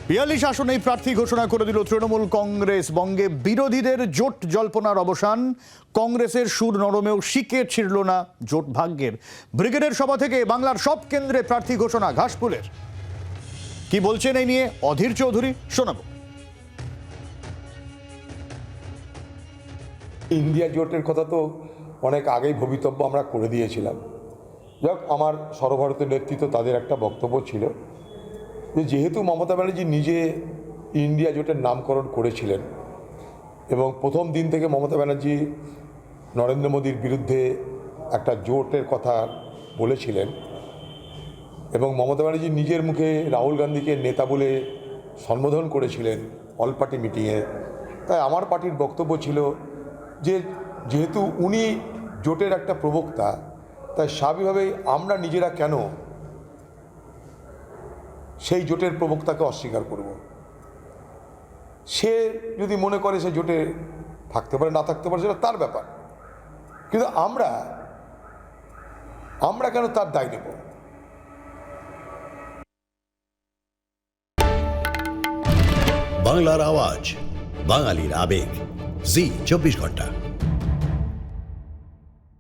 ৪২ আসনেই প্রার্থী ঘোষণা করে দিল তৃণমূল কংগ্রেস। বঙ্গে বিরোধীদের জোট জল্পনার অবসান। কংগ্রেসের সুর নরমেও শিকে ছিড়ল না জোট ভাগ্যের। ব্রিগেডের সভা থেকে বাংলার সব কেন্দ্রে প্রার্থী ঘোষণা ঘাসফুলের। কি বলছেন এই নিয়ে অধীর চৌধুরী, শোনাবো। ইন্ডিয়া জোটের কথা তো অনেক আগেই ভবিতব্য আমরা করে দিয়েছিলাম। যাক, আমার সর্বভারতীয় নেতৃত্ব তাদের একটা বক্তব্য ছিল যে যেহেতু মমতা ব্যানার্জি নিজে ইন্ডিয়া জোটের নামকরণ করেছিলেন এবং প্রথম দিন থেকে মমতা ব্যানার্জি নরেন্দ্র মোদীর বিরুদ্ধে একটা জোটের কথা বলেছিলেন এবং মমতা ব্যানার্জি নিজের মুখে রাহুল গান্ধীকে নেতা বলে সম্বোধন করেছিলেন অল পার্টি মিটিংয়ে, তাই আমার পার্টির বক্তব্য ছিল যে যেহেতু উনি জোটের একটা প্রবক্তা, তাই স্বাভাবিকভাবেই আমরা নিজেরা কেন সেই জোটের প্রবক্তাকে অস্বীকার করব। সে যদি মনে করে সে জোটে থাকতে পারে না থাকতে পারে সেটা তার ব্যাপার, কিন্তু আমরা কেন তার দায় নেব? বাংলার আওয়াজ, বাঙালির আবেগ, জি 24 ঘন্টা।